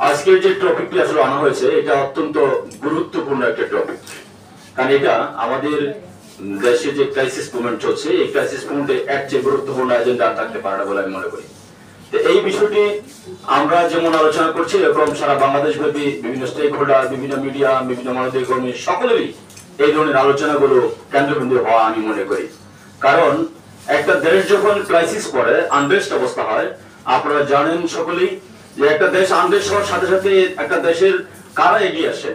আজকের যে টপিকটি আসলে আনা হয়েছে এটা অত্যন্ত গুরুত্বপূর্ণ একটা টপিক, কারণ এটা আমাদের দেশে যে ক্রাইসিস মুভমেন্ট চলছে এই ক্রাইসিস মুভমেন্টে এক চেয়ে গুরুত্বপূর্ণ এজেন্ডা থাকতে পারে না বলে আমি মনে করি। তো এই বিষয়টি আমরা যেমন আলোচনা করছি এরকম সারা বাংলাদেশ ব্যাপী বিভিন্ন স্টেক হোল্ডার, বিভিন্ন মিডিয়া, বিভিন্ন মানবাধিকার কর্মী সকলেরই এই ধরনের আলোচনাগুলো কেন্দ্রবিন্দু হওয়া আমি মনে করি। কারণ একটা দেশ যখন ক্রাইসিস পড়ে, আনরেস্ট অবস্থা হয়, আপনারা জানেন সকলেই যে একটা দেশ আনরেস্ট হওয়ার সাথে সাথে একটা দেশের কারা এগিয়ে আসে,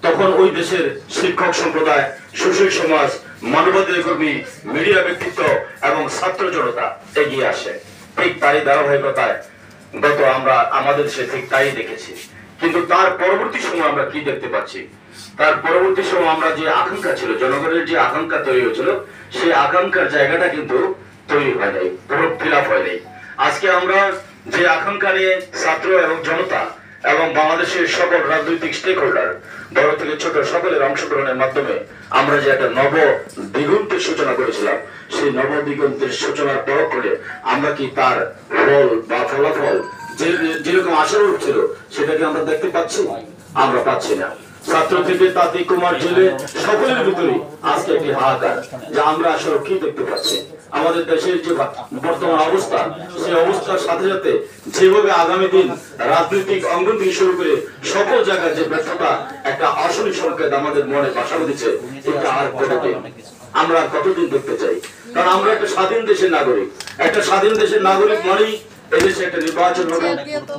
তখন ওই দেশের শিক্ষক সম্প্রদায়, সুশীল সমাজ, মানবাধিকার কর্মী, মিডিয়া ব্যক্তিত্ব এবং ছাত্র জনতা এগিয়ে আসে। ঠিক তারই ধারাবাহিকতায় গত আমরা আমাদের দেশে ঠিক তাই দেখেছি। কিন্তু তার পরবর্তী সময় আমরা কি দেখতে পাচ্ছি? তার পরবর্তী সময় আমরা যে আকাঙ্ক্ষা ছিল, জনগণের যে আকাঙ্ক্ষা তৈরি হয়েছিল, সেই আকাঙ্ক্ষার জায়গাটা কিন্তু তৈরি হয় নাই, পুরো ফিল আপ হয় নাই। আজকে আমরা যে আকাঙ্ক্ষা নিয়ে ছাত্র এবং জনতা এবং বাংলাদেশের সকল রাজনৈতিক স্টেক হোল্ডার, বড় থেকে ছোট সকলের অংশগ্রহণের মাধ্যমে আমরা যে একটা নব দিগন্তের সূচনা করেছিলাম, সেই নব দিগন্তের সূচনার পরক্ষণে আমরা কি তার ফল বা ফলাফল যেরকম আশা ছিল সেটাকে আমরা দেখতে পাচ্ছি? আমরা পাচ্ছি না। ছাত্র থেকে তাঁতি কুমার জেলে সকলের ভিতরে আজকে একটি হাহাকার, যে আমরা আসলে কি দেখতে পাচ্ছি। আমাদের দেশের যে বর্তমান অবস্থা, সেই অবস্থার সাথে সাথে যেভাবে আগামী দিন রাজনৈতিক অঙ্গন থেকে শুরু করে সকল জায়গায় যে ব্যর্থতা একটা আসল সংকেত আমাদের মনে বাসা বেঁধেছে, এটা আর কতদিন আমরা কতদিন দেখতে চাই? কারণ আমরা একটা স্বাধীন দেশের নাগরিক। একটা স্বাধীন দেশের নাগরিক মানেই এদেশে একটা নির্বাচন হবে,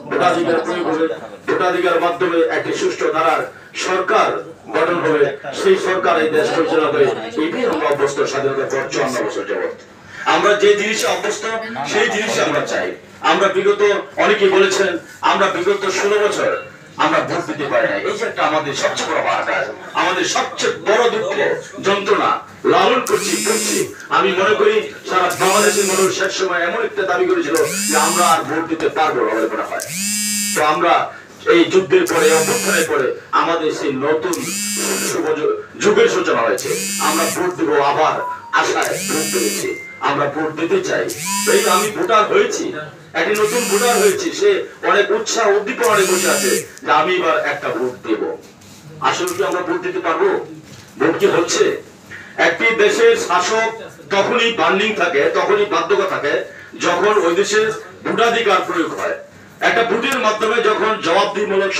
ভোটাধিকার প্রয়োগ হবে, ভোটাধিকার মাধ্যমে একটি সুষ্ঠু ধারার সরকার গঠন হবে, সেই সরকার এই দেশ পরিচালনা করে। এটাই আমরা অভ্যস্ত স্বাধীনতার পর 54 বছর যাবৎ। আমরা যে জিনিসে অভ্যস্ত সেই জিনিসে আমরা চাই। আমরা বিগত অনেকে বলেছেন আমরা বিগত 16 বছর আমরা ভোট দিতে পারি না। এই যে একটা আমাদের সবচেয়ে বড় হাহাকার, আমাদের সবচেয়ে বড় দুঃখ, যন্ত্রণা লালন করছি। আমি মনে করি সারা বাংলাদেশের মানুষ শেষ সময় এমন একটা দাবি করেছিল যে আমরা আর ভোট দিতে পারবো না বলে মনে হয়। তো আমরা এই যুদ্ধের পরে, অভ্যুত্থানের পরে আমাদের সেই নতুন যুগের সূচনা হয়েছে। আমরা ভোট দেবো আবার আশায় ভোট পেয়েছি, আমরা ভোট দিতে চাই। এই আমি ভোটার হয়েছি, একটি নতুন ভোটার হয়েছি, সে অনেক উৎসাহ উদ্দীপনায় বসে আছে যে আমি এবার একটা ভোট দেব। আসলে কি আমরা ভোট দিতে পারবো? ভোট কি হচ্ছে? একটি দেশের শাসক তখনই বার্নিং থাকে, তখনই বাধ্যতা থাকে যখন ওই দেশের ভোটাধিকার প্রয়োগ হয়। একটা ভোটের মাধ্যমে যখন জবাবদিহিমূলক